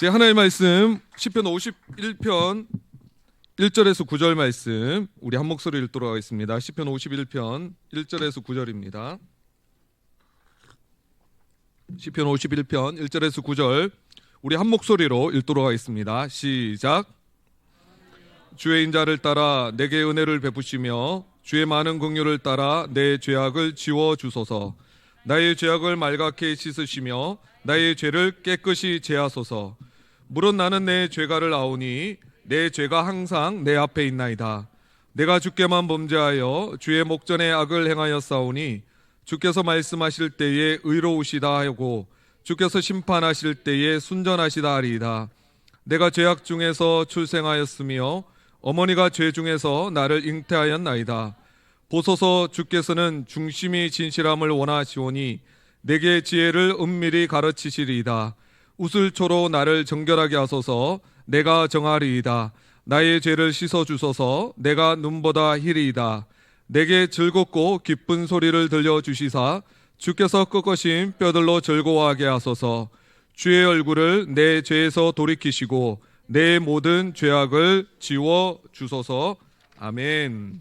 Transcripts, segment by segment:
제 하나의 말씀 시편 51편 1절에서 9절 말씀 우리 한 목소리 읽도록 하겠습니다. 시편 51편 1절에서 9절입니다. 시편 51편 1절에서 9절 우리 한 목소리로 읽도록 하겠습니다. 시작. 주의 인자를 따라 내게 은혜를 베푸시며 주의 많은 긍휼을 따라 내 죄악을 지워 주소서. 나의 죄악을 말갛게 씻으시며 나의 죄를 깨끗이 제하소서. 물은 나는 내 죄가를 아오니 내 죄가 항상 내 앞에 있나이다. 내가 주께만 범죄하여 주의 목전에 악을 행하였사오니 주께서 말씀하실 때에 의로우시다 하고 주께서 심판하실 때에 순전하시다 하리이다. 내가 죄악 중에서 출생하였으며 어머니가 죄 중에서 나를 잉태하였나이다. 보소서, 주께서는 중심이 진실함을 원하시오니 내게 지혜를 은밀히 가르치시리이다. 우슬초로 나를 정결하게 하소서. 내가 정하리이다. 나의 죄를 씻어주소서. 내가 눈보다 희리이다. 내게 즐겁고 기쁜 소리를 들려주시사 주께서 꺾으신 뼈들로 즐거워하게 하소서. 주의 얼굴을 내 죄에서 돌이키시고 내 모든 죄악을 지워주소서. 아멘.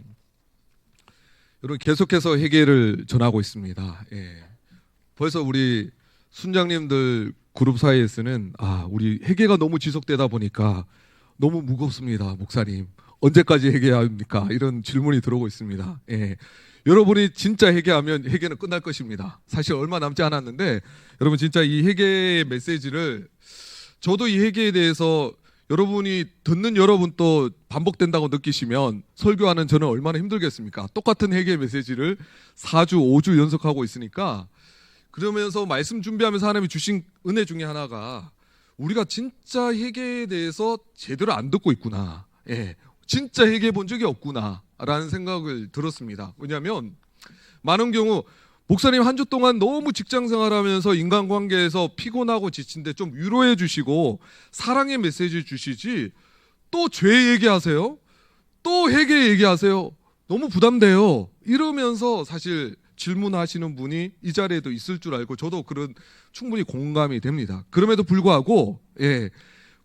여러분, 계속해서 회개를 전하고 있습니다. 벌써 우리 순장님들 그룹 사이에서는 우리 회개가 너무 지속되다 보니까 너무 무겁습니다. 목사님, 언제까지 회개해야 합니까? 이런 질문이 들어오고 있습니다. 여러분이 진짜 회개하면 회개는 끝날 것입니다. 사실 얼마 남지 않았는데 여러분, 진짜 이 회개의 메시지를, 저도 이 회개에 대해서 여러분이 듣는 여러분 또 반복된다고 느끼시면 설교하는 저는 얼마나 힘들겠습니까? 똑같은 회개의 메시지를 4주 5주 연속하고 있으니까, 그러면서 말씀 준비하면서 하나님이 주신 은혜 중에 하나가 우리가 진짜 회개에 대해서 제대로 안 듣고 있구나, 진짜 회개해 본 적이 없구나 라는 생각을 들었습니다. 왜냐하면 많은 경우 목사님 한 주 동안 너무 직장 생활하면서 인간관계에서 피곤하고 지친데 좀 위로해 주시고 사랑의 메시지 주시지, 또 죄 얘기하세요, 또 회개 얘기하세요, 너무 부담돼요 이러면서 사실 질문하시는 분이 이 자리에도 있을 줄 알고 저도 그런 충분히 공감이 됩니다. 그럼에도 불구하고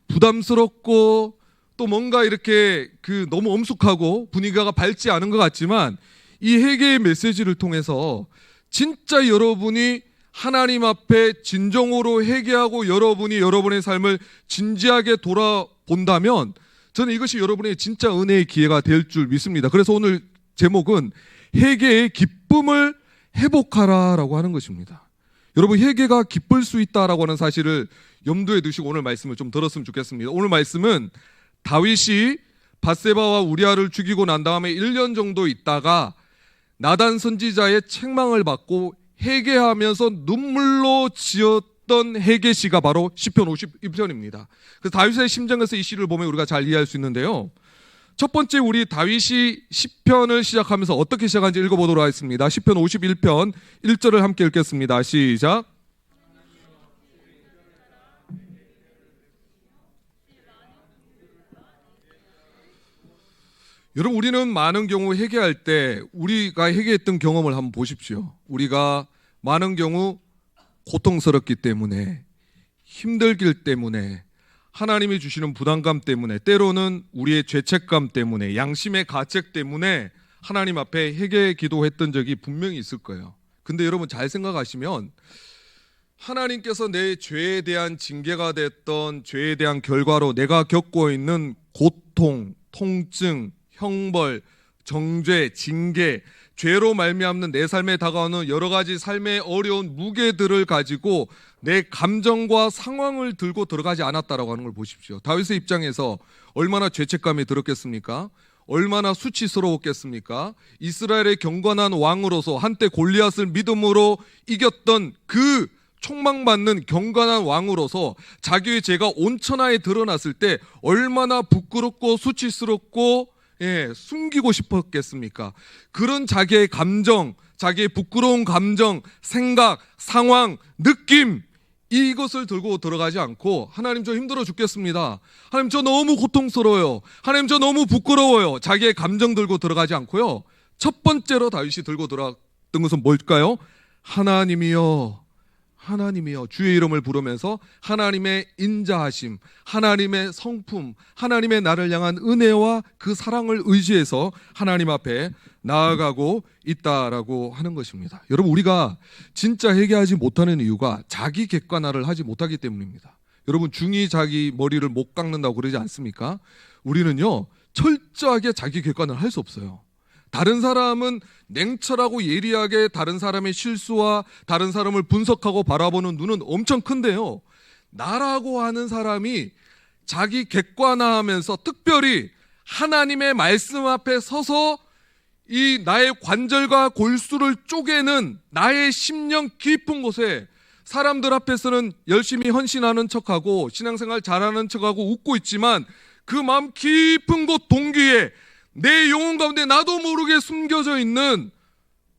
부담스럽고 또 뭔가 이렇게 너무 엄숙하고 분위기가 밝지 않은 것 같지만, 이 회개의 메시지를 통해서 진짜 여러분이 하나님 앞에 진정으로 회개하고 여러분이 여러분의 삶을 진지하게 돌아본다면 저는 이것이 여러분의 진짜 은혜의 기회가 될 줄 믿습니다. 그래서 오늘 제목은 회개의 기쁨을 회복하라라고 하는 것입니다. 여러분, 회개가 기쁠 수 있다라고 하는 사실을 염두에 두시고 오늘 말씀을 좀 들었으면 좋겠습니다. 오늘 말씀은 다윗이 밧세바와 우리아를 죽이고 난 다음에 1년 정도 있다가 나단 선지자의 책망을 받고 회개하면서 눈물로 지었던 회개시가 바로 시편 51편입니다. 그래서 다윗의 심정에서 이 시를 보면 우리가 잘 이해할 수 있는데요. 첫 번째, 우리 다윗이 시편을 시작하면서 어떻게 시작하는지 읽어보도록 하겠습니다. 시편 51편 1절을 함께 읽겠습니다. 시작. 여러분, 우리는 많은 경우 회개할 때 우리가 회개했던 경험을 한번 보십시오. 우리가 많은 경우 고통스럽기 때문에, 힘들기 때문에, 하나님이 주시는 부담감 때문에, 때로는 우리의 죄책감 때문에, 양심의 가책 때문에 하나님 앞에 회개 기도했던 적이 분명히 있을 거예요. 근데 여러분, 잘 생각하시면 하나님께서 내 죄에 대한 징계가 됐던, 죄에 대한 결과로 내가 겪고 있는 고통, 통증, 형벌, 정죄, 징계, 죄로 말미암는 내 삶에 다가오는 여러 가지 삶의 어려운 무게들을 가지고 내 감정과 상황을 들고 들어가지 않았다라고 하는 걸 보십시오. 다윗의 입장에서 얼마나 죄책감이 들었겠습니까? 얼마나 수치스러웠겠습니까? 이스라엘의 경건한 왕으로서 한때 골리앗을 믿음으로 이겼던 그 총망받는 경건한 왕으로서 자기의 죄가 온천하에 드러났을 때 얼마나 부끄럽고 수치스럽고 숨기고 싶었겠습니까? 그런 자기의 감정, 자기의 부끄러운 감정, 생각, 상황, 느낌, 이것을 들고 들어가지 않고 하나님, 저 힘들어 죽겠습니다, 하나님 저 너무 고통스러워요, 하나님 저 너무 부끄러워요, 자기의 감정 들고 들어가지 않고요, 첫 번째로 다윗이 들고 들어갔던 것은 뭘까요? 하나님이여, 하나님이여, 주의 이름을 부르면서 하나님의 인자하심, 하나님의 성품, 하나님의 나를 향한 은혜와 그 사랑을 의지해서 하나님 앞에 나아가고 있다라고 하는 것입니다. 여러분, 우리가 진짜 회개하지 못하는 이유가 자기 객관화를 하지 못하기 때문입니다. 여러분, 중이 자기 머리를 못 깎는다고 그러지 않습니까? 우리는요, 철저하게 자기 객관을 할 수 없어요. 다른 사람은 냉철하고 예리하게 다른 사람의 실수와 다른 사람을 분석하고 바라보는 눈은 엄청 큰데요, 나라고 하는 사람이 자기 객관화하면서 특별히 하나님의 말씀 앞에 서서 이 나의 관절과 골수를 쪼개는 나의 심령 깊은 곳에 사람들 앞에서는 열심히 헌신하는 척하고 신앙생활 잘하는 척하고 웃고 있지만 그 마음 깊은 곳 동기에 내 영혼 가운데 나도 모르게 숨겨져 있는,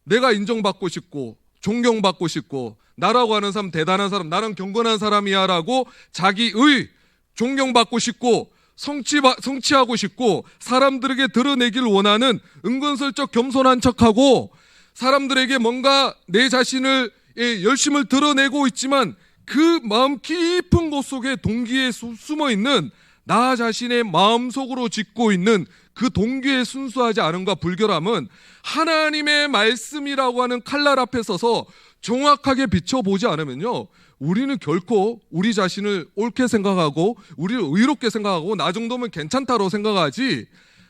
내가 인정받고 싶고 존경받고 싶고 나라고 하는 사람 대단한 사람, 나는 경건한 사람이야 라고 자기의 존경받고 싶고 성취하고 싶고 사람들에게 드러내길 원하는 은근슬쩍 겸손한 척하고 사람들에게 뭔가 내 자신을 열심을 드러내고 있지만 그 마음 깊은 곳 속에 동기에 숨어 있는 나 자신의 마음속으로 짓고 있는 그 동기에 순수하지 않음과 불결함은 하나님의 말씀이라고 하는 칼날 앞에 서서 정확하게 비춰보지 않으면요, 우리는 결코 우리 자신을 옳게 생각하고 우리를 의롭게 생각하고 나 정도면 괜찮다고 생각하지,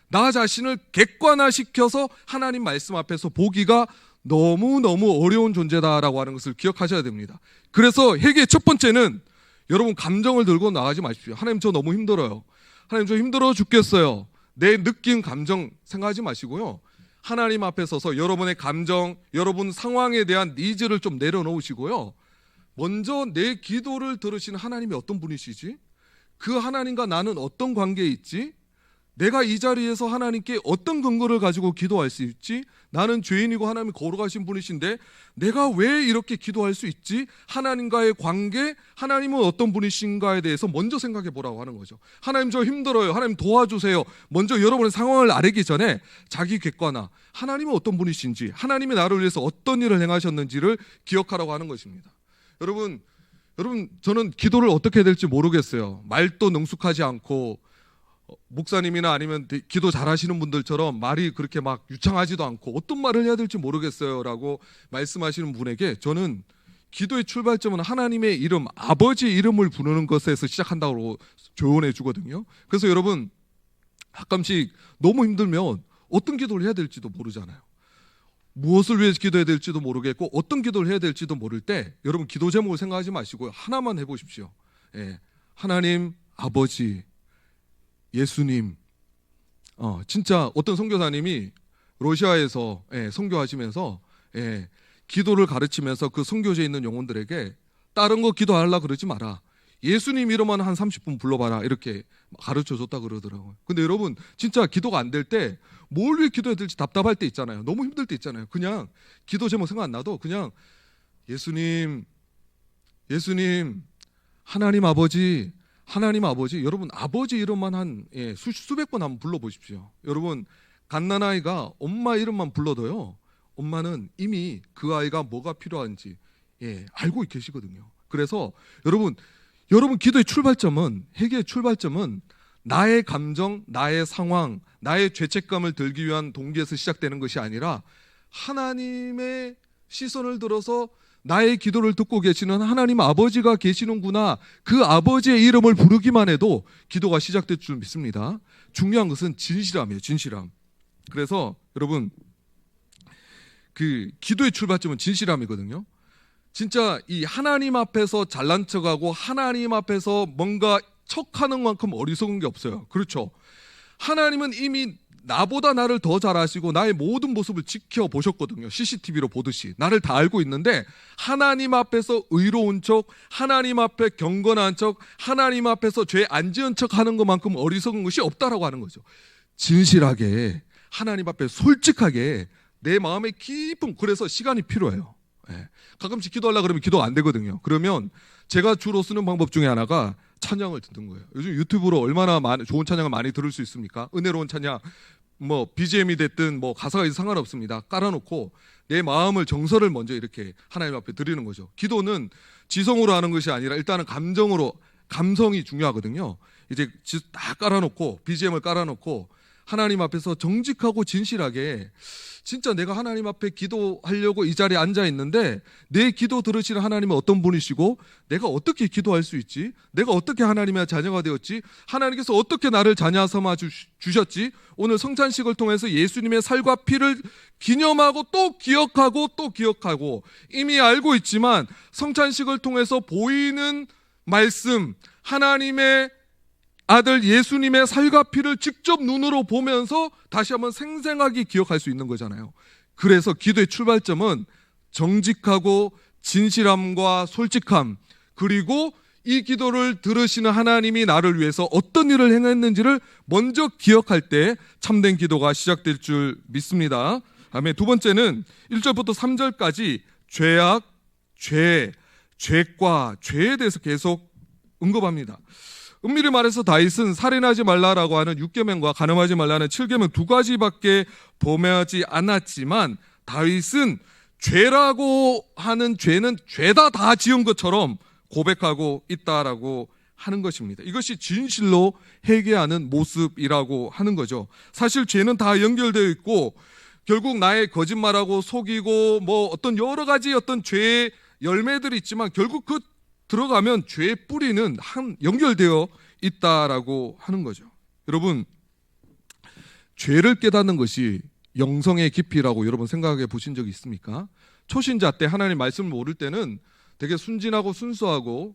나 자신을 객관화시켜서 하나님 말씀 앞에서 보기가 너무너무 어려운 존재다라고 하는 것을 기억하셔야 됩니다. 그래서 회개의 첫 번째는 여러분, 감정을 들고 나가지 마십시오. 하나님, 저 너무 힘들어요. 하나님, 저 힘들어 죽겠어요. 내 느낀 감정 생각하지 마시고요, 하나님 앞에 서서 여러분의 감정, 여러분 상황에 대한 니즈를 좀 내려놓으시고요, 먼저 내 기도를 들으시는 하나님이 어떤 분이시지? 그 하나님과 나는 어떤 관계에 있지? 내가 이 자리에서 하나님께 어떤 근거를 가지고 기도할 수 있지? 나는 죄인이고 하나님이 거룩하신 분이신데 내가 왜 이렇게 기도할 수 있지? 하나님과의 관계, 하나님은 어떤 분이신가에 대해서 먼저 생각해 보라고 하는 거죠. 하나님, 저 힘들어요. 하나님 도와주세요. 먼저 여러분의 상황을 아뢰기 전에 자기 객관화, 하나님은 어떤 분이신지, 하나님이 나를 위해서 어떤 일을 행하셨는지를 기억하라고 하는 것입니다. 여러분, 저는 기도를 어떻게 해야 될지 모르겠어요. 말도 능숙하지 않고 목사님이나 아니면 기도 잘하시는 분들처럼 말이 그렇게 막 유창하지도 않고 어떤 말을 해야 될지 모르겠어요 라고 말씀하시는 분에게 저는 기도의 출발점은 하나님의 이름, 아버지 이름을 부르는 것에서 시작한다고 조언해 주거든요. 그래서 여러분, 가끔씩 너무 힘들면 어떤 기도를 해야 될지도 모르잖아요. 무엇을 위해서 기도해야 될지도 모르겠고 어떤 기도를 해야 될지도 모를 때 여러분, 기도 제목을 생각하지 마시고 하나만 해보십시오. 하나님, 아버지, 예수님. 진짜 어떤 선교사님이 러시아에서 선교하시면서 기도를 가르치면서 그 선교지에 있는 영혼들에게 다른 거 기도하려고 그러지 마라, 예수님 이름만 한 30분 불러봐라, 이렇게 가르쳐줬다 그러더라고요. 근데 여러분, 진짜 기도가 안 될 때 뭘 위해 기도해야 될지 답답할 때 있잖아요. 너무 힘들 때 있잖아요. 그냥 기도 제목 생각 안 나도 그냥 예수님, 하나님 아버지, 여러분 아버지 이름만 한 수백 번 한번 불러보십시오. 여러분, 갓난아이가 엄마 이름만 불러도요, 엄마는 이미 그 아이가 뭐가 필요한지 알고 계시거든요. 그래서 여러분 기도의 출발점은, 회개의 출발점은 나의 감정, 나의 상황, 나의 죄책감을 들기 위한 동기에서 시작되는 것이 아니라 하나님의 시선을 들어서 나의 기도를 듣고 계시는 하나님 아버지가 계시는구나, 그 아버지의 이름을 부르기만 해도 기도가 시작될 줄 믿습니다. 중요한 것은 진실함이에요. 진실함. 그래서 여러분, 그 기도의 출발점은 진실함이거든요. 진짜 이 하나님 앞에서 잘난 척하고 하나님 앞에서 뭔가 척하는 만큼 어리석은 게 없어요. 그렇죠? 하나님은 이미 나보다 나를 더 잘 아시고 나의 모든 모습을 지켜보셨거든요. CCTV로 보듯이 나를 다 알고 있는데 하나님 앞에서 의로운 척, 하나님 앞에 경건한 척, 하나님 앞에서 죄 안 지은 척 하는 것만큼 어리석은 것이 없다라고 하는 거죠. 진실하게 하나님 앞에 솔직하게 내 마음의 깊은, 그래서 시간이 필요해요. 가끔씩 기도하려고 그러면 기도가 안 되거든요. 그러면 제가 주로 쓰는 방법 중에 하나가 찬양을 듣는 거예요. 요즘 유튜브로 얼마나 좋은 찬양을 많이 들을 수 있습니까? 은혜로운 찬양 뭐 BGM이 됐든 뭐 가사가 있든 상관없습니다. 깔아놓고 내 마음을 정서를 먼저 이렇게 하나님 앞에 드리는 거죠. 기도는 지성으로 하는 것이 아니라 일단은 감성이 중요하거든요. 이제 딱 깔아놓고 BGM을 깔아놓고 하나님 앞에서 정직하고 진실하게 진짜 내가 하나님 앞에 기도하려고 이 자리에 앉아 있는데 내 기도 들으시는 하나님은 어떤 분이시고 내가 어떻게 기도할 수 있지? 내가 어떻게 하나님의 자녀가 되었지? 하나님께서 어떻게 나를 자녀 삼아 주셨지? 오늘 성찬식을 통해서 예수님의 살과 피를 기념하고 또 기억하고 이미 알고 있지만 성찬식을 통해서 보이는 말씀 하나님의 아들 예수님의 살과 피를 직접 눈으로 보면서 다시 한번 생생하게 기억할 수 있는 거잖아요. 그래서 기도의 출발점은 정직하고 진실함과 솔직함, 그리고 이 기도를 들으시는 하나님이 나를 위해서 어떤 일을 행했는지를 먼저 기억할 때 참된 기도가 시작될 줄 믿습니다. 다음에 두 번째는 1절부터 3절까지 죄과 죄에 대해서 계속 언급합니다. 은밀히 말해서 다윗은 살인하지 말라라고 하는 6계명과 간음하지 말라는 7계명 두 가지밖에 범하지 않았지만 다윗은 죄라고 하는 죄는 죄다 다 지은 것처럼 고백하고 있다라고 하는 것입니다. 이것이 진실로 회개하는 모습이라고 하는 거죠. 사실 죄는 다 연결되어 있고 결국 나의 거짓말하고 속이고 뭐 어떤 여러 가지 어떤 죄의 열매들이 있지만 결국 그 들어가면 죄의 뿌리는 연결되어 있다라고 하는 거죠. 여러분, 죄를 깨닫는 것이 영성의 깊이라고 여러분 생각해 보신 적이 있습니까? 초신자 때 하나님 말씀을 모를 때는 되게 순진하고 순수하고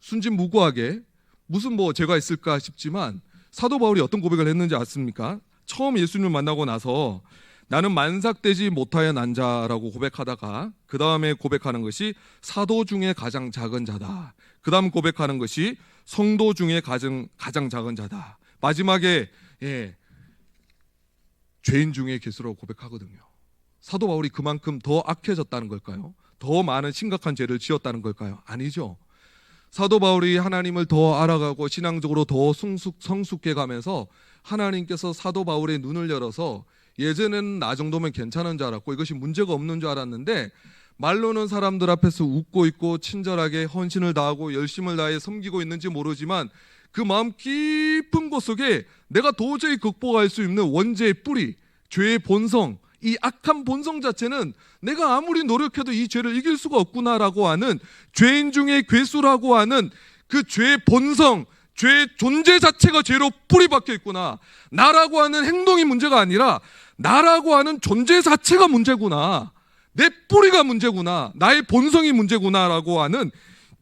순진무구하게 무슨 뭐 죄가 있을까 싶지만 사도 바울이 어떤 고백을 했는지 아십니까? 처음 예수님을 만나고 나서 나는 만삭되지 못하여 난 자라고 고백하다가 그 다음에 고백하는 것이 사도 중에 가장 작은 자다. 그 다음 고백하는 것이 성도 중에 가장 작은 자다. 마지막에 죄인 중에 괴수라고 고백하거든요. 사도 바울이 그만큼 더 악해졌다는 걸까요? 더 많은 심각한 죄를 지었다는 걸까요? 아니죠. 사도 바울이 하나님을 더 알아가고 신앙적으로 더 성숙해 가면서 하나님께서 사도 바울의 눈을 열어서 예전에는 나 정도면 괜찮은 줄 알았고 이것이 문제가 없는 줄 알았는데 말로는 사람들 앞에서 웃고 있고 친절하게 헌신을 다하고 열심을 다해 섬기고 있는지 모르지만 그 마음 깊은 곳 속에 내가 도저히 극복할 수 없는 원죄의 뿌리, 죄의 본성, 이 악한 본성 자체는 내가 아무리 노력해도 이 죄를 이길 수가 없구나라고 하는 죄인 중에 괴수라고 하는 그 죄의 본성, 죄의 존재 자체가 죄로 뿌리 박혀 있구나. 나라고 하는 행동이 문제가 아니라 나라고 하는 존재 자체가 문제구나. 내 뿌리가 문제구나. 나의 본성이 문제구나라고 하는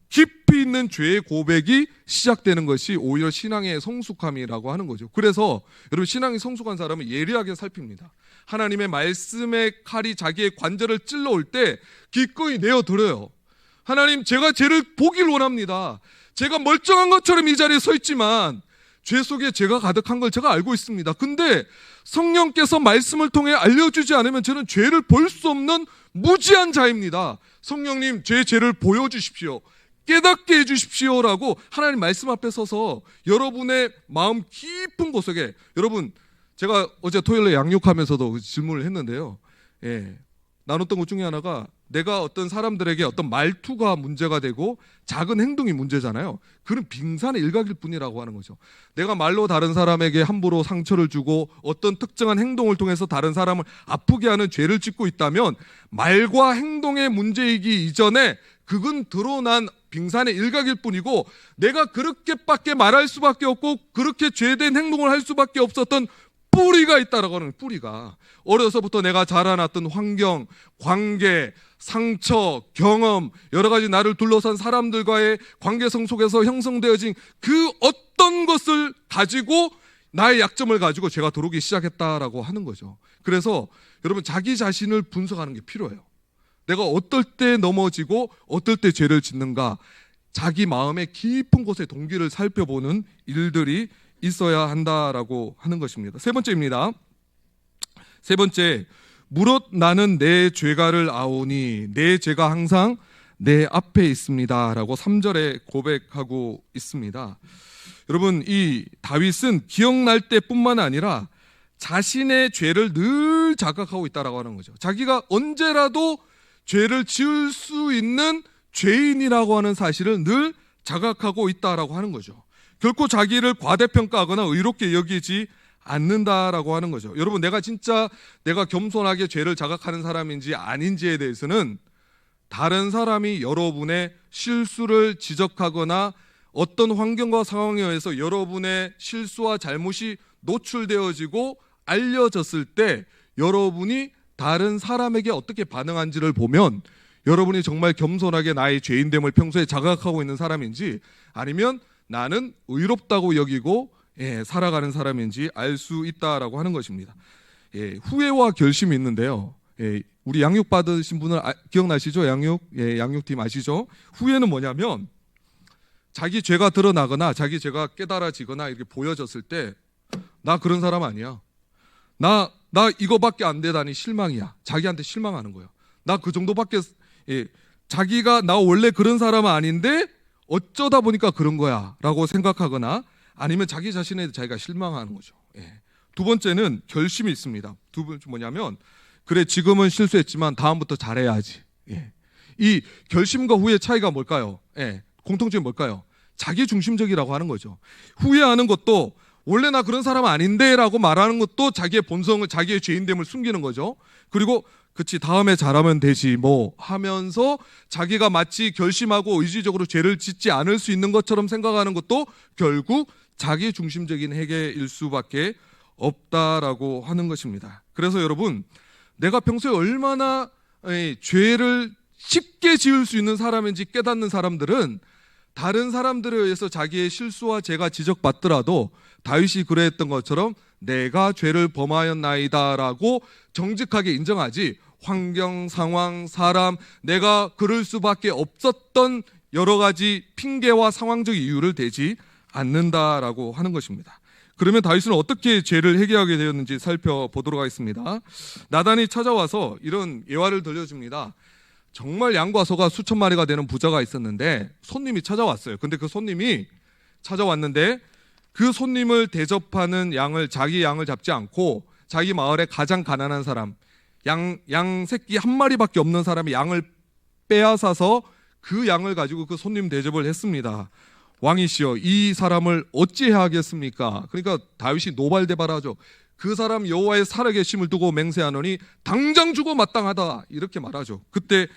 깊이 있는 죄의 고백이 시작되는 것이 오히려 신앙의 성숙함이라고 하는 거죠. 그래서 여러분 신앙이 성숙한 사람은 예리하게 살핍니다. 하나님의 말씀의 칼이 자기의 관절을 찔러올 때 기꺼이 내어들어요. 하나님, 제가 죄를 보길 원합니다. 제가 멀쩡한 것처럼 이 자리에 서 있지만 죄 속에 죄가 가득한 걸 제가 알고 있습니다. 근데 성령께서 말씀을 통해 알려주지 않으면 저는 죄를 볼 수 없는 무지한 자입니다. 성령님, 제 죄를 보여주십시오. 깨닫게 해주십시오라고 하나님 말씀 앞에 서서 여러분의 마음 깊은 곳 속에, 여러분 제가 어제 토요일에 양육하면서도 질문을 했는데요. 나눴던 것 중에 하나가 내가 어떤 사람들에게 어떤 말투가 문제가 되고 작은 행동이 문제잖아요. 그런 빙산의 일각일 뿐이라고 하는 거죠. 내가 말로 다른 사람에게 함부로 상처를 주고 어떤 특정한 행동을 통해서 다른 사람을 아프게 하는 죄를 짓고 있다면 말과 행동의 문제이기 이전에 그건 드러난 빙산의 일각일 뿐이고 내가 그렇게밖에 말할 수밖에 없고 그렇게 죄된 행동을 할 수밖에 없었던 뿌리가 있다라고 하는, 뿌리가 어려서부터 내가 자라났던 환경, 관계, 상처, 경험, 여러 가지 나를 둘러싼 사람들과의 관계성 속에서 형성되어진 그 어떤 것을 가지고 나의 약점을 가지고 제가 들어오기 시작했다라고 하는 거죠. 그래서 여러분 자기 자신을 분석하는 게 필요해요. 내가 어떨 때 넘어지고 어떨 때 죄를 짓는가, 자기 마음의 깊은 곳의 동기를 살펴보는 일들이 있어야 한다라고 하는 것입니다. 세 번째입니다. 세 번째, 무릇 나는 내 죄가를 아오니 내 죄가 항상 내 앞에 있습니다 라고 3절에 고백하고 있습니다. 여러분, 이 다윗은 기억날 때뿐만 아니라 자신의 죄를 늘 자각하고 있다라고 하는 거죠. 자기가 언제라도 죄를 지을 수 있는 죄인이라고 하는 사실을 늘 자각하고 있다라고 하는 거죠. 결코 자기를 과대평가하거나 의롭게 여기지 않는다라고 하는 거죠. 여러분, 내가 겸손하게 죄를 자각하는 사람인지 아닌지에 대해서는 다른 사람이 여러분의 실수를 지적하거나 어떤 환경과 상황에 의해서 여러분의 실수와 잘못이 노출되어지고 알려졌을 때 여러분이 다른 사람에게 어떻게 반응한지를 보면 여러분이 정말 겸손하게 나의 죄인됨을 평소에 자각하고 있는 사람인지 아니면 나는 의롭다고 여기고 살아가는 사람인지 알 수 있다라고 하는 것입니다. 후회와 결심이 있는데요. 우리 양육 받으신 분은 기억나시죠? 양육팀 아시죠? 후회는 뭐냐면 자기 죄가 드러나거나 자기 죄가 깨달아지거나 이렇게 보여졌을 때 나 그런 사람 아니야. 나 이거밖에 안 되다니 실망이야. 자기한테 실망하는 거예요. 나 그 정도밖에 자기가 나 원래 그런 사람은 아닌데 어쩌다 보니까 그런 거야 라고 생각하거나 아니면 자기 자신에 자기가 실망하는 거죠. 두 번째는 결심이 있습니다. 두 번째 뭐냐면 그래 지금은 실수했지만 다음부터 잘해야지. 이 결심과 후회 차이가 뭘까요? 공통점이 뭘까요? 자기 중심적이라고 하는 거죠. 후회하는 것도 원래 나 그런 사람 아닌데 라고 말하는 것도 자기의 본성을, 자기의 죄인됨을 숨기는 거죠. 그리고 그치 다음에 잘하면 되지 뭐 하면서 자기가 마치 결심하고 의지적으로 죄를 짓지 않을 수 있는 것처럼 생각하는 것도 결국 자기 중심적인 회개일 수밖에 없다라고 하는 것입니다. 그래서 여러분, 내가 평소에 얼마나 죄를 쉽게 지을 수 있는 사람인지 깨닫는 사람들은 다른 사람들에 의해서 자기의 실수와 죄가 지적받더라도 다윗이 그랬던 것처럼 내가 죄를 범하였나이다라고 정직하게 인정하지 환경, 상황, 사람, 내가 그럴 수밖에 없었던 여러 가지 핑계와 상황적 이유를 대지 않는다라고 하는 것입니다. 그러면 다윗은 어떻게 죄를 회개하게 되었는지 살펴보도록 하겠습니다. 나단이 찾아와서 이런 예화를 들려줍니다. 정말 양과 소가 수천 마리가 되는 부자가 있었는데 손님이 찾아왔어요. 근데 그 손님이 찾아왔는데 그 손님을 대접하는 자기 양을 잡지 않고 자기 마을의 가장 가난한 사람, 양 새끼 한 마리밖에 없는 사람이 양을 빼앗아서 그 양을 가지고 그 손님 대접을 했습니다. 왕이시여, 이 사람을 어찌해야 하겠습니까? 그러니까 다윗이 노발대발하죠. 그 사람 여호와의 살아계심을 두고 맹세하노니 당장 주고 마땅하다 이렇게 말하죠. 그때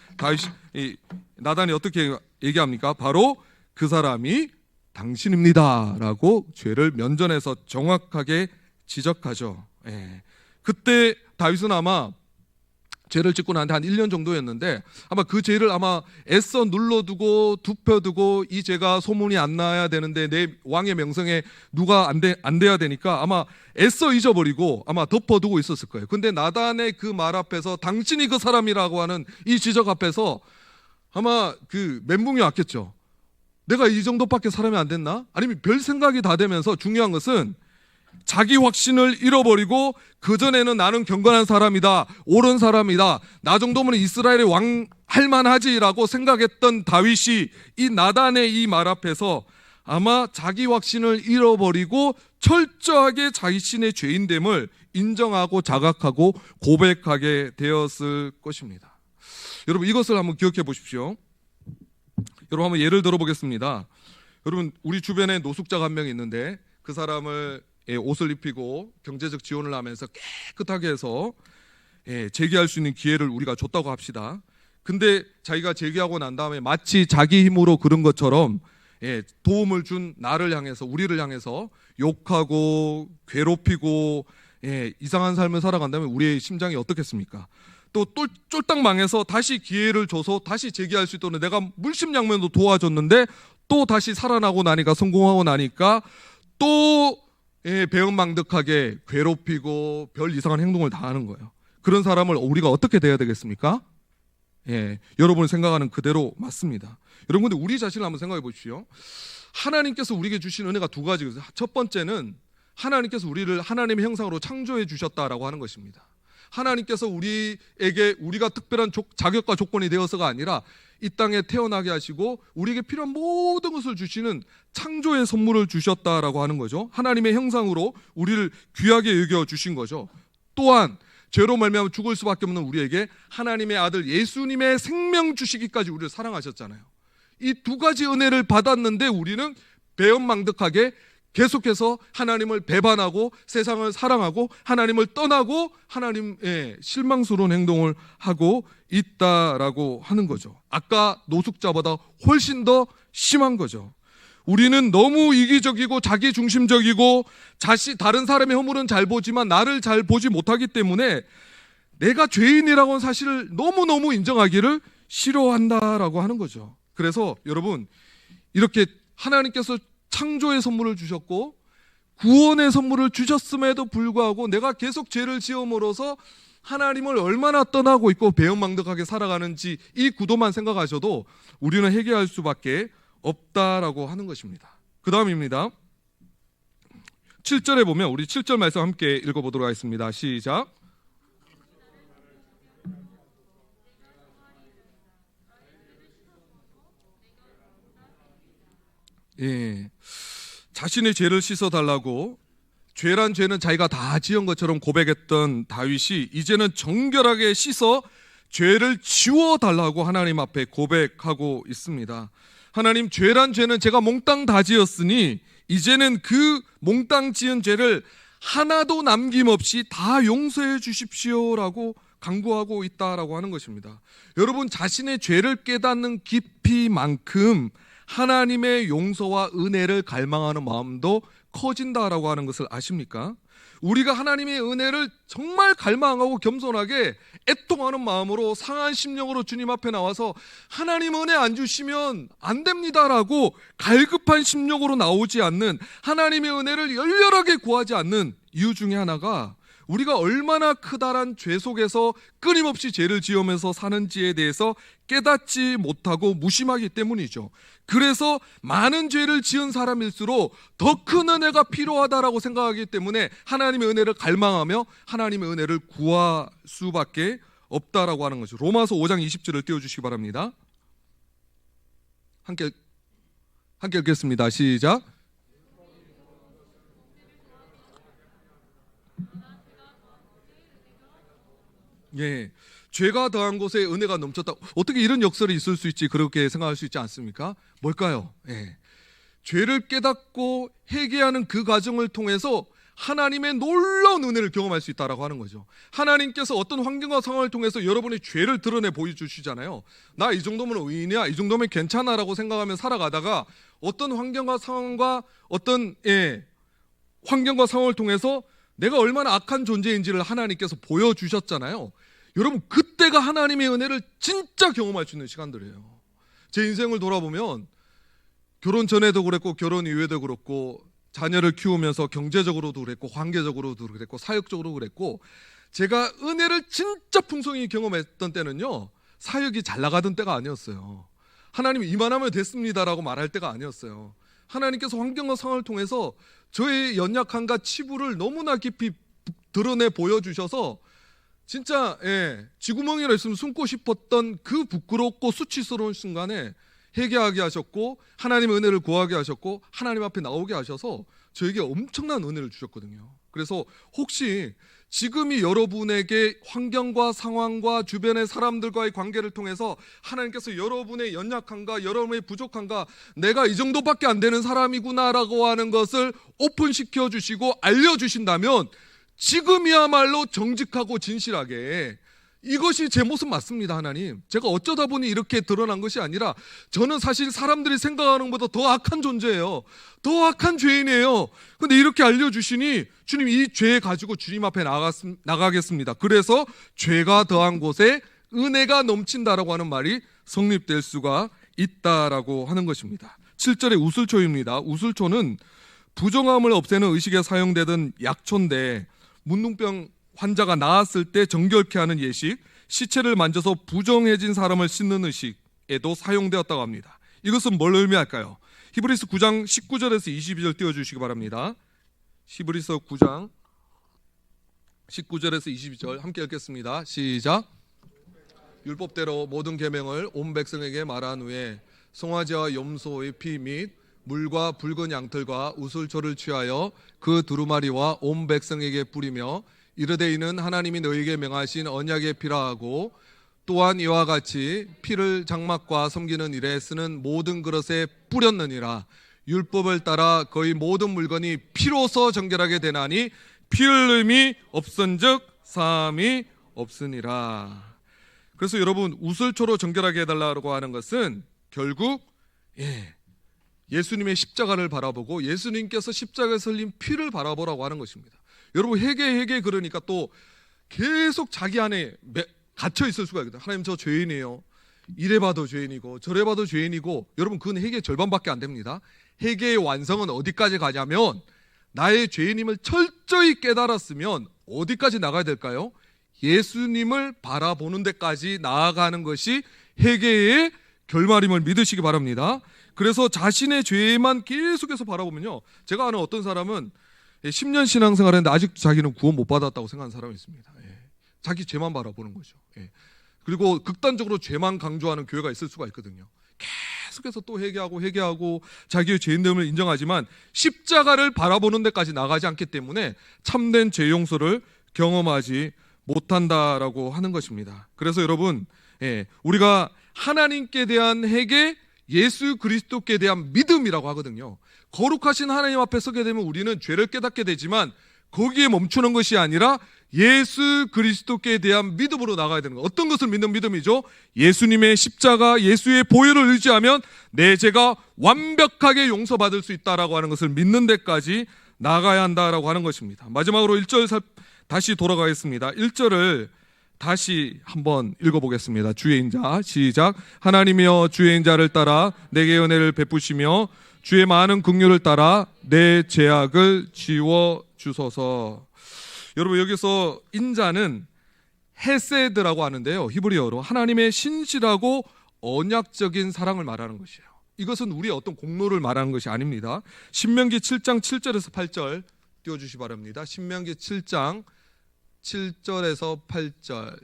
나단이 어떻게 얘기합니까? 바로 그 사람이 당신입니다라고 죄를 면전에서 정확하게 지적하죠. 그때 다윗은 아마 죄를 짓고 난 한 1년 정도였는데 아마 그 죄를 애써 눌러두고 눕혀두고 이 죄가 소문이 안 나야 되는데 내 왕의 명성에 누가 안 돼야 되니까 아마 애써 잊어버리고 아마 덮어두고 있었을 거예요. 근데 나단의 그 말 앞에서 당신이 그 사람이라고 하는 이 지적 앞에서 아마 그 멘붕이 왔겠죠. 내가 이 정도밖에 사람이 안 됐나? 아니면 별 생각이 다 되면서 중요한 것은 자기 확신을 잃어버리고 그전에는 나는 경건한 사람이다, 옳은 사람이다, 나 정도면 이스라엘의 왕 할만하지라고 생각했던 다윗이 이 나단의 이 말 앞에서 아마 자기 확신을 잃어버리고 철저하게 자신의 죄인됨을 인정하고 자각하고 고백하게 되었을 것입니다. 여러분, 이것을 한번 기억해 보십시오. 여러분, 한번 예를 들어보겠습니다. 여러분, 우리 주변에 노숙자가 한 명 있는데 그 사람을 옷을 입히고 경제적 지원을 하면서 깨끗하게 해서 재기할 수 있는 기회를 우리가 줬다고 합시다. 근데 자기가 재기하고 난 다음에 마치 자기 힘으로 그런 것처럼 도움을 준 나를 향해서, 우리를 향해서 욕하고 괴롭히고 이상한 삶을 살아간다면 우리의 심장이 어떻겠습니까? 또 쫄딱 망해서 다시 기회를 줘서 다시 재기할 수 있도록 내가 물심양면도 도와줬는데 또 다시 살아나고 나니까, 성공하고 나니까 또 배은망덕하게 괴롭히고 별 이상한 행동을 다 하는 거예요. 그런 사람을 우리가 어떻게 대해야 되겠습니까? 여러분이 생각하는 그대로 맞습니다. 여러분, 근데 우리 자신을 한번 생각해 보십시오. 하나님께서 우리에게 주신 은혜가 두 가지거든요. 첫 번째는 하나님께서 우리를 하나님의 형상으로 창조해 주셨다라고 하는 것입니다. 하나님께서 우리가 특별한 자격과 조건이 되어서가 아니라 이 땅에 태어나게 하시고 우리에게 필요한 모든 것을 주시는 창조의 선물을 주셨다라고 하는 거죠. 하나님의 형상으로 우리를 귀하게 여겨 주신 거죠. 또한 죄로 말미암아 죽을 수밖에 없는 우리에게 하나님의 아들 예수님의 생명 주시기까지 우리를 사랑하셨잖아요. 이 두 가지 은혜를 받았는데 우리는 배은망덕하게 계속해서 하나님을 배반하고 세상을 사랑하고 하나님을 떠나고 하나님의 실망스러운 행동을 하고 있다라고 하는 거죠. 아까 노숙자보다 훨씬 더 심한 거죠. 우리는 너무 이기적이고 자기중심적이고 다른 사람의 허물은 잘 보지만 나를 잘 보지 못하기 때문에 내가 죄인이라고는 사실을 너무너무 인정하기를 싫어한다라고 하는 거죠. 그래서 여러분, 이렇게 하나님께서 창조의 선물을 주셨고 구원의 선물을 주셨음에도 불구하고 내가 계속 죄를 지음으로써 하나님을 얼마나 떠나고 있고 배은망덕하게 살아가는지 이 구도만 생각하셔도 우리는 회개할 수밖에 없다라고 하는 것입니다. 그 다음입니다. 7절에 보면 우리 7절 말씀 함께 읽어보도록 하겠습니다. 시작. 예, 자신의 죄를 씻어달라고 죄란 죄는 자기가 다 지은 것처럼 고백했던 다윗이 이제는 정결하게 씻어 죄를 지워달라고 하나님 앞에 고백하고 있습니다. 하나님, 죄란 죄는 제가 몽땅 다 지었으니 이제는 그 몽땅 지은 죄를 하나도 남김없이 다 용서해 주십시오라고 간구하고 있다라고 하는 것입니다. 여러분, 자신의 죄를 깨닫는 깊이만큼 하나님의 용서와 은혜를 갈망하는 마음도 커진다라고 하는 것을 아십니까? 우리가 하나님의 은혜를 정말 갈망하고 겸손하게 애통하는 마음으로 상한 심령으로 주님 앞에 나와서 하나님 은혜 안 주시면 안 됩니다라고 갈급한 심령으로 나오지 않는, 하나님의 은혜를 열렬하게 구하지 않는 이유 중에 하나가 우리가 얼마나 크다란 죄 속에서 끊임없이 죄를 지으면서 사는지에 대해서 깨닫지 못하고 무심하기 때문이죠. 그래서 많은 죄를 지은 사람일수록 더 큰 은혜가 필요하다라고 생각하기 때문에 하나님의 은혜를 갈망하며 하나님의 은혜를 구할 수밖에 없다라고 하는 거죠. 로마서 5장 20절을 띄워주시기 바랍니다. 함께 읽겠습니다. 시작. 예, 죄가 더한 곳에 은혜가 넘쳤다. 어떻게 이런 역설이 있을 수 있지? 그렇게 생각할 수 있지 않습니까? 뭘까요? 예, 죄를 깨닫고 회개하는 그 과정을 통해서 하나님의 놀라운 은혜를 경험할 수 있다라고 하는 거죠. 하나님께서 어떤 환경과 상황을 통해서 여러분의 죄를 드러내 보여주시잖아요. 나 이 정도면 의인이야, 이 정도면 괜찮아라고 생각하며 살아가다가 어떤 환경과 상황과 환경과 상황을 통해서 내가 얼마나 악한 존재인지를 하나님께서 보여주셨잖아요. 여러분, 그때가 하나님의 은혜를 진짜 경험할 수 있는 시간들이에요. 제 인생을 돌아보면 결혼 전에도 그랬고 결혼 이후에도 그렇고 자녀를 키우면서 경제적으로도 그랬고 관계적으로도 그랬고 사역적으로도 그랬고 제가 은혜를 진짜 풍성히 경험했던 때는요, 사역이 잘 나가던 때가 아니었어요. 하나님 이만하면 됐습니다라고 말할 때가 아니었어요. 하나님께서 환경과 상황을 통해서 저의 연약함과 치부를 너무나 깊이 드러내 보여주셔서 진짜 쥐구멍이라 있으면 숨고 싶었던 그 부끄럽고 수치스러운 순간에 회개하게 하셨고 하나님의 은혜를 구하게 하셨고 하나님 앞에 나오게 하셔서 저에게 엄청난 은혜를 주셨거든요. 그래서 혹시 지금이 여러분에게 환경과 상황과 주변의 사람들과의 관계를 통해서 하나님께서 여러분의 연약함과 여러분의 부족함과 내가 이 정도밖에 안 되는 사람이구나라고 하는 것을 오픈시켜 주시고 알려주신다면 지금이야말로 정직하고 진실하게 이것이 제 모습 맞습니다. 하나님, 제가 어쩌다 보니 이렇게 드러난 것이 아니라 저는 사실 사람들이 생각하는 것보다 더 악한 존재예요. 더 악한 죄인이에요. 근데 이렇게 알려주시니 주님, 이 죄 가지고 주님 앞에 나가겠습니다. 그래서 죄가 더한 곳에 은혜가 넘친다라고 하는 말이 성립될 수가 있다라고 하는 것입니다. 7절의 우슬초입니다. 우슬초는 부정함을 없애는 의식에 사용되던 약초인데 문둥병 환자가 나았을 때 정결케 하는 예식, 시체를 만져서 부정해진 사람을 씻는 의식에도 사용되었다고 합니다. 이것은 뭘 의미할까요? 히브리서 9장 19절에서 22절 띄워주시기 바랍니다. 히브리서 9장 19절에서 22절 함께 읽겠습니다. 시작. 율법대로 모든 계명을 온 백성에게 말한 후에 송아지와 염소의 피 및 물과 붉은 양털과 우슬초를 취하여 그 두루마리와 온 백성에게 뿌리며 이르되 이는 하나님이 너희에게 명하신 언약의 피라 하고 또한 이와 같이 피를 장막과 섬기는 일에 쓰는 모든 그릇에 뿌렸느니라. 율법을 따라 거의 모든 물건이 피로서 정결하게 되나니 피 흘림이 없은즉 사함이 없으니라. 그래서 여러분, 우슬초로 정결하게 해달라고 하는 것은 결국 예수님의 십자가를 바라보고 예수님께서 십자가에서 흘린 피를 바라보라고 하는 것입니다. 여러분, 회개 그러니까 또 계속 자기 안에 갇혀 있을 수가 있거든요. 하나님, 저 죄인이에요. 이래 봐도 죄인이고 저래 봐도 죄인이고. 여러분, 그건 회개의 절반밖에 안 됩니다. 회개의 완성은 어디까지 가냐면 나의 죄인임을 철저히 깨달았으면 어디까지 나가야 될까요? 예수님을 바라보는 데까지 나아가는 것이 회개의 결말임을 믿으시기 바랍니다. 그래서 자신의 죄만 계속해서 바라보면요, 제가 아는 어떤 사람은 10년 신앙생활 했는데 아직도 자기는 구원 못 받았다고 생각하는 사람이 있습니다. 자기 죄만 바라보는 거죠. 그리고 극단적으로 죄만 강조하는 교회가 있을 수가 있거든요. 계속해서 또 회개하고 자기의 죄인됨을 인정하지만 십자가를 바라보는 데까지 나가지 않기 때문에 참된 죄 용서를 경험하지 못한다라고 하는 것입니다. 그래서 여러분, 우리가 하나님께 대한 회개, 예수 그리스도께 대한 믿음이라고 하거든요. 거룩하신 하나님 앞에 서게 되면 우리는 죄를 깨닫게 되지만 거기에 멈추는 것이 아니라 예수 그리스도께 대한 믿음으로 나가야 되는 거예요. 어떤 것을 믿는 믿음이죠? 예수님의 십자가, 예수의 보혈을 의지하면 내 죄가 완벽하게 용서받을 수 있다라고 하는 것을 믿는 데까지 나가야 한다라고 하는 것입니다. 마지막으로 1절 다시 돌아가겠습니다. 1절을 다시 한번 읽어보겠습니다. 주의 인자 시작. 하나님이여 주의 인자를 따라 내게 은혜를 베푸시며 주의 많은 긍휼을 따라 내 죄악을 지워 주소서. 여러분, 여기서 인자는 헤세드라고 하는데요, 히브리어로 하나님의 신실하고 언약적인 사랑을 말하는 것이에요. 이것은 우리의 어떤 공로를 말하는 것이 아닙니다. 신명기 7장 7절에서 8절 띄워주시 바랍니다. 신명기 7장 7절에서 8절.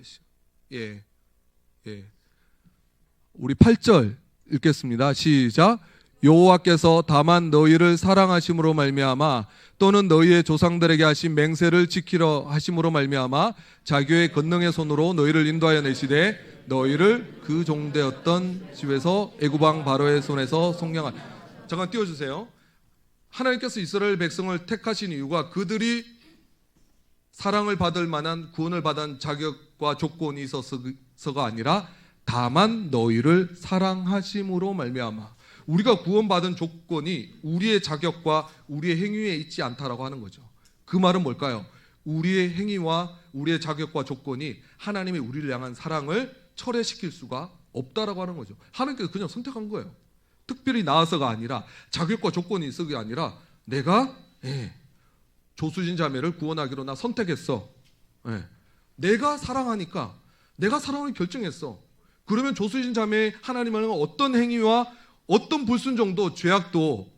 우리 8절 읽겠습니다. 시작. 여호와께서 다만 너희를 사랑하심으로 말미암아 또는 너희의 조상들에게 하신 맹세를 지키려 하심으로 말미암아 자기의 권능의 손으로 너희를 인도하여 내시되 너희를 그 종되었던 집에서 애굽왕 바로의 손에서 속량한. 잠깐 띄워주세요. 하나님께서 이스라엘 백성을 택하신 이유가 그들이 사랑을 받을 만한 구원을 받은 자격과 조건이 있어서가 아니라 다만 너희를 사랑하심으로 말미암아. 우리가 구원받은 조건이 우리의 자격과 우리의 행위에 있지 않다라고 하는 거죠. 그 말은 뭘까요? 우리의 행위와 우리의 자격과 조건이 하나님의 우리를 향한 사랑을 철회시킬 수가 없다라고 하는 거죠. 하나님께서 그냥 선택한 거예요. 특별히 나아서가 아니라 자격과 조건이 있어가 아니라 내가 조수진 자매를 구원하기로 나 선택했어. 내가 사랑하니까, 내가 사랑을 결정했어. 그러면 조수진 자매의 하나님은 어떤 행위와 어떤 불순종도 죄악도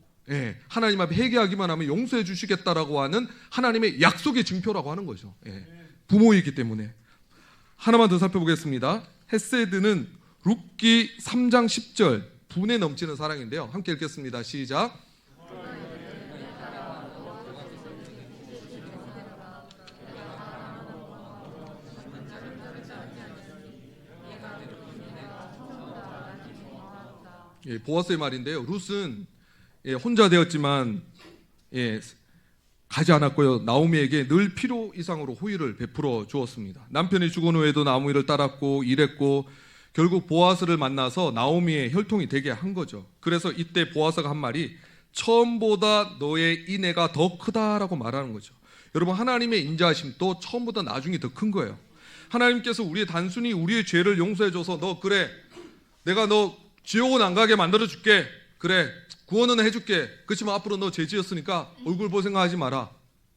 하나님 앞에 회개하기만 하면 용서해 주시겠다라고 하는 하나님의 약속의 증표라고 하는 거죠. 부모이기 때문에. 하나만 더 살펴보겠습니다. 헤세드는 룻기 3장 10절 분에 넘치는 사랑인데요, 함께 읽겠습니다. 시작. 보아스의 말인데요, 룻은 혼자 되었지만 가지 않았고요, 나오미에게 늘 필요 이상으로 호의를 베풀어 주었습니다. 남편이 죽은 후에도 나오미를 따랐고 일했고 결국 보아스를 만나서 나오미의 혈통이 되게 한 거죠. 그래서 이때 보아스가 한 말이 처음보다 너의 인애가 더 크다라고 말하는 거죠. 여러분, 하나님의 인자하심도 처음보다 나중이 더 큰 거예요. 하나님께서 단순히 우리의 죄를 용서해줘서 너 그래, 내가 너 지옥은 안 가게 만들어줄게, 그래 구원은 해줄게, 그렇지만 앞으로 너 죄 지었으니까 얼굴 볼 생각하지 마라,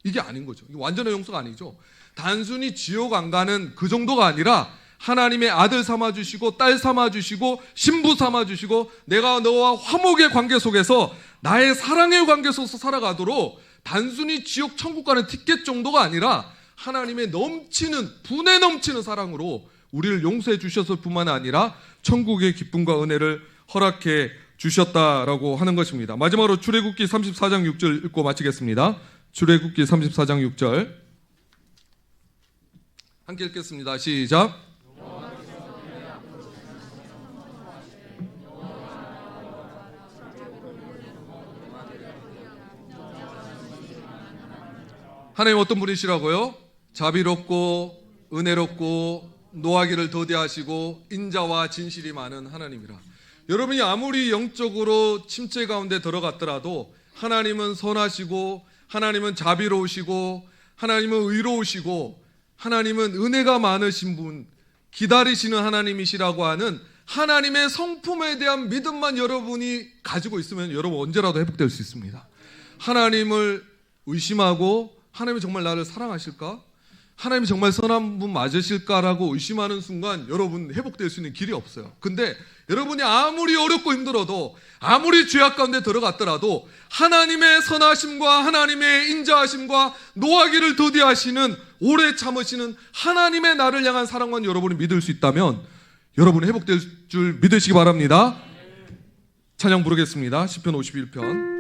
이게 아닌 거죠. 이게 완전한 용서가 아니죠. 단순히 지옥 안 가는 그 정도가 아니라 하나님의 아들 삼아주시고 딸 삼아주시고 신부 삼아주시고 내가 너와 화목의 관계 속에서 나의 사랑의 관계 속에서 살아가도록 단순히 지옥 천국 가는 티켓 정도가 아니라 하나님의 넘치는 분에 넘치는 사랑으로 우리를 용서해 주셨을 뿐만 아니라 천국의 기쁨과 은혜를 허락해 주셨다라고 하는 것입니다. 마지막으로 출애굽기 34장 6절 읽고 마치겠습니다. 출애굽기 34장 6절 함께 읽겠습니다. 시작. 하나님 어떤 분이시라고요? 자비롭고 은혜롭고 노하기를 더디하시고 인자와 진실이 많은 하나님이라. 여러분이 아무리 영적으로 침체 가운데 들어갔더라도 하나님은 선하시고 하나님은 자비로우시고 하나님은 의로우시고 하나님은 은혜가 많으신 분, 기다리시는 하나님이시라고 하는 하나님의 성품에 대한 믿음만 여러분이 가지고 있으면 여러분 언제라도 회복될 수 있습니다. 하나님을 의심하고 하나님이 정말 나를 사랑하실까? 하나님이 정말 선한 분 맞으실까라고 의심하는 순간 여러분 회복될 수 있는 길이 없어요. 근데 여러분이 아무리 어렵고 힘들어도 아무리 죄악 가운데 들어갔더라도 하나님의 선하심과 하나님의 인자하심과 노하기를 더디하시는 오래 참으시는 하나님의 나를 향한 사랑만 여러분이 믿을 수 있다면 여러분이 회복될 줄 믿으시기 바랍니다. 찬양 부르겠습니다. 시편 51편.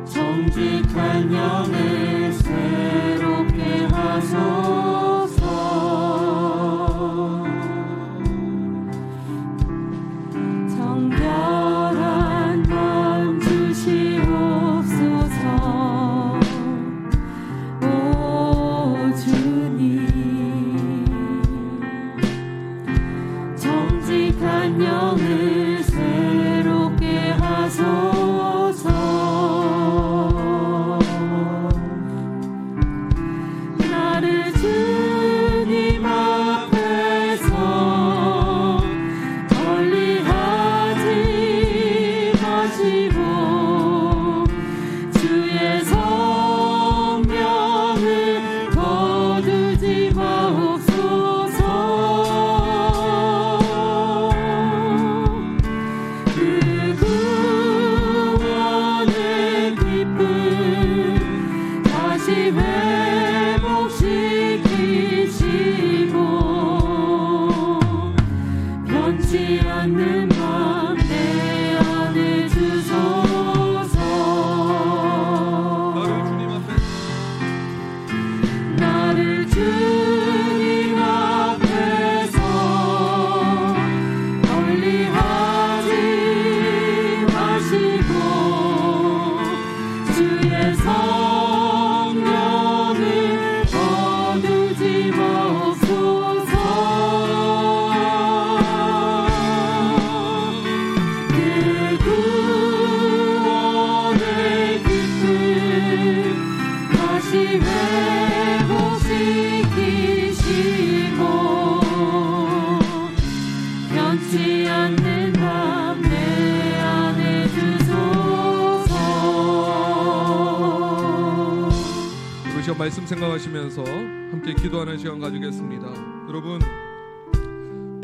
정직한 영을 새롭게 하소서. 정결한 마음 주시옵소서. 오 주님, 정직한 영을 새롭게 하소서. 말씀 생각하시면서 함께 기도하는 시간 가지겠습니다. 여러분,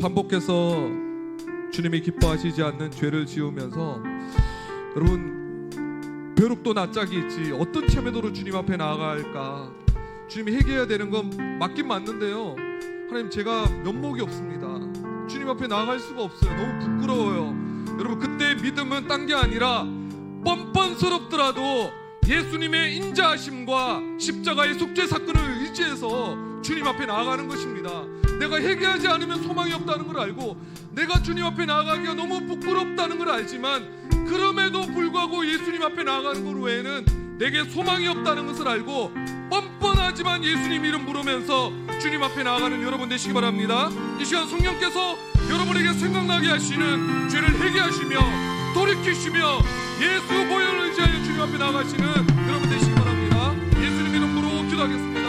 반복해서 주님이 기뻐하시지 않는 죄를 지으면서 여러분 벼룩도 낯짝이 있지 어떤 체면으로 주님 앞에 나아갈까? 주님이 회개해야 되는 건 맞긴 맞는데요, 하나님 제가 면목이 없습니다. 주님 앞에 나아갈 수가 없어요. 너무 부끄러워요. 여러분 그때 믿음은 딴 게 아니라 뻔뻔스럽더라도 예수님의 인자하심과 십자가의 속죄 사건을 의지해서 주님 앞에 나아가는 것입니다. 내가 회개하지 않으면 소망이 없다는 걸 알고 내가 주님 앞에 나아가기가 너무 부끄럽다는 걸 알지만 그럼에도 불구하고 예수님 앞에 나아가는 것 외에는 내게 소망이 없다는 것을 알고 뻔뻔하지만 예수님 이름 부르면서 주님 앞에 나아가는 여러분 되시기 바랍니다. 이 시간 성령께서 여러분에게 생각나게 하시는 죄를 회개하시며 돌이키시며 예수 보혈을 의지하여 주님 앞에 나아가시는 기도하겠습니다.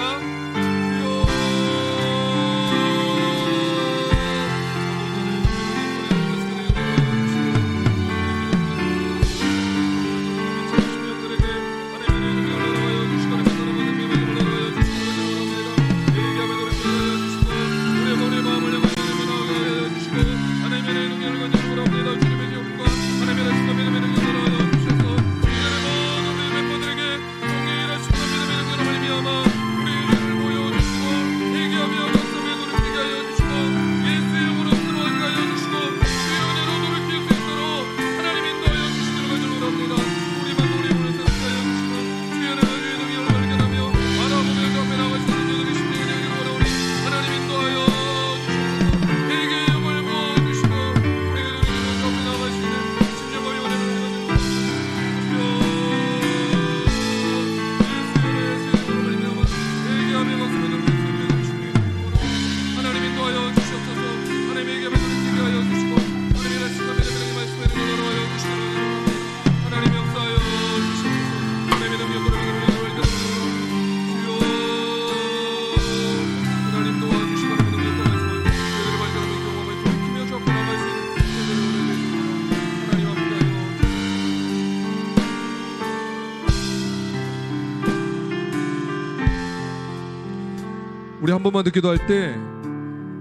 우리 한 번만 더 기도할 때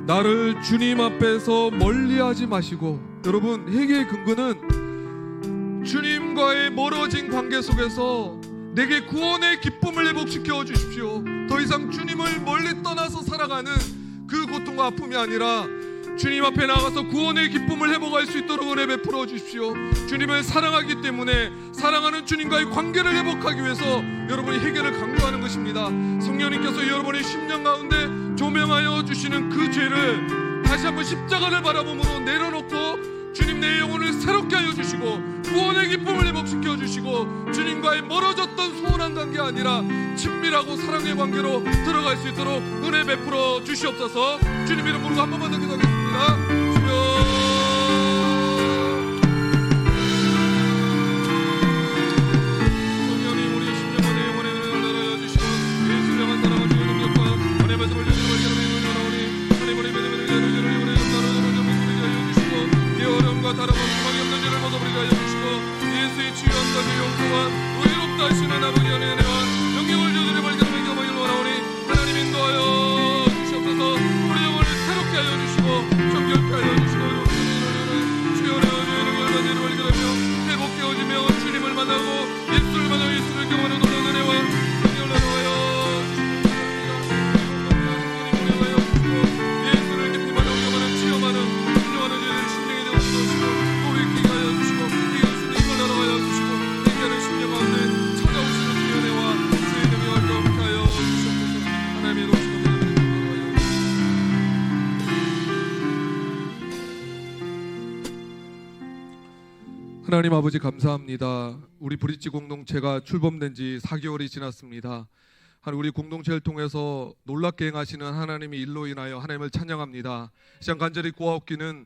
나를 주님 앞에서 멀리하지 마시고, 여러분 회개의 근거는 주님과의 멀어진 관계 속에서 내게 구원의 기쁨을 회복시켜 주십시오. 더 이상 주님을 멀리 떠나서 살아가는 그 고통과 아픔이 아니라 주님 앞에 나가서 구원의 기쁨을 회복할 수 있도록 은혜 베풀어 주십시오. 주님을 사랑하기 때문에 사랑하는 주님과의 관계를 회복하기 위해서 여러분이 회개를 강조하는 것입니다. 성령님께서 여러분의 심령 가운데 조명하여 주시는 그 죄를 다시 한번 십자가를 바라보므로 내려놓고 주님 내 영혼을 새롭게 하여 주시고 구원의 기쁨을 회복시켜 주시고 주님과의 멀어졌던 소원한 관계가 아니라 친밀하고 사랑의 관계로 들어갈 수 있도록 은혜 베풀어 주시옵소서. 주님 이름으로 한 번만 더 기도하겠습니다. 성령님 우리의 심령과 영혼의 은혜를 나눠 주시고 예수를 향한 사랑을 주의 능력과 은혜 말씀을 주시고 어려움과 다름은 소망이 없는 죄를 벗어버리게 하여 주시고 예수의 치유함과 그 용서와 의롭다 하시는 아버지의 은혜와 영광을 주들의 발견하며 경험을 원하오니 하나님 인도하여 주시옵소서. 우리 영혼을 새롭게 하여 주시고 정결케 하여 주시고 주여 주의 열반대를 발견하며 회복되어지며 주님을 만나고 예수를 만나고 예수를 경험하는 놀라운 은혜와 영광을 나누어요 예수를 깊이 만나고 경험하는 치유하는 인정하는 죄를 신령이 되어 주시고 돌이키게 하여 주시고 예수님을 나눠하여 주시고 행하는 심령 가운데 찾아오시는 주의 은혜와 주의 능력을 경험케 하여 주시옵소서. 하나님의 높으신 은혜를 나눠하여 하나님 아버지 감사합니다. 우리 브릿지 공동체가 출범된 지 4개월이 지났습니다. 우리 공동체를 통해서 놀랍게 행하시는 하나님의 일로 인하여 하나님을 찬양합니다. 시간 간절히 구하옵기는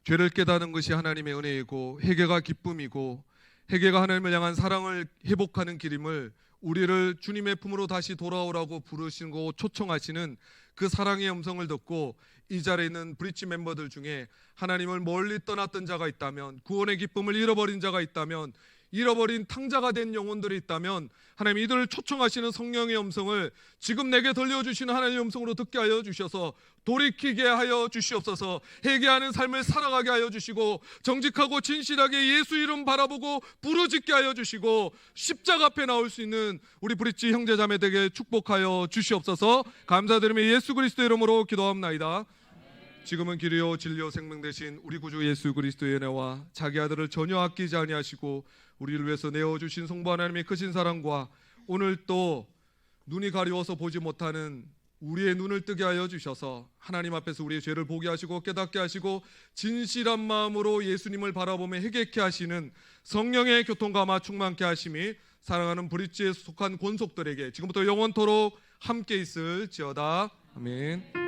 죄를 깨닫는 것이 하나님의 은혜이고 회개가 기쁨이고 회개가 하나님을 향한 사랑을 회복하는 길임을 우리를 주님의 품으로 다시 돌아오라고 부르시고 초청하시는 그 사랑의 음성을 듣고 이 자리에 있는 브릿지 멤버들 중에 하나님을 멀리 떠났던 자가 있다면, 구원의 기쁨을 잃어버린 자가 있다면, 잃어버린 탕자가 된 영혼들이 있다면 하나님 이들을 초청하시는 성령의 음성을 지금 내게 들려주시는 하나님의 음성으로 듣게 하여 주셔서 돌이키게 하여 주시옵소서. 회개하는 삶을 살아가게 하여 주시고 정직하고 진실하게 예수 이름 바라보고 부르짖게 하여 주시고 십자가 앞에 나올 수 있는 우리 브릿지 형제자매들에게 축복하여 주시옵소서. 감사드리며 예수 그리스도의 이름으로 기도합나이다. 지금은 길이요 진리요 생명 되신 우리 구주 예수 그리스도의 은혜와 자기 아들을 전혀 아끼지 아니하시고 우리를 위해서 내어주신 성부 하나님의 크신 사랑과 오늘 또 눈이 가려워서 보지 못하는 우리의 눈을 뜨게 하여 주셔서 하나님 앞에서 우리의 죄를 보게 하시고 깨닫게 하시고 진실한 마음으로 예수님을 바라보며 회개케 하시는 성령의 교통감화 충만케 하심이 사랑하는 브릿지에 속한 권속들에게 지금부터 영원토록 함께 있을지어다. 아멘.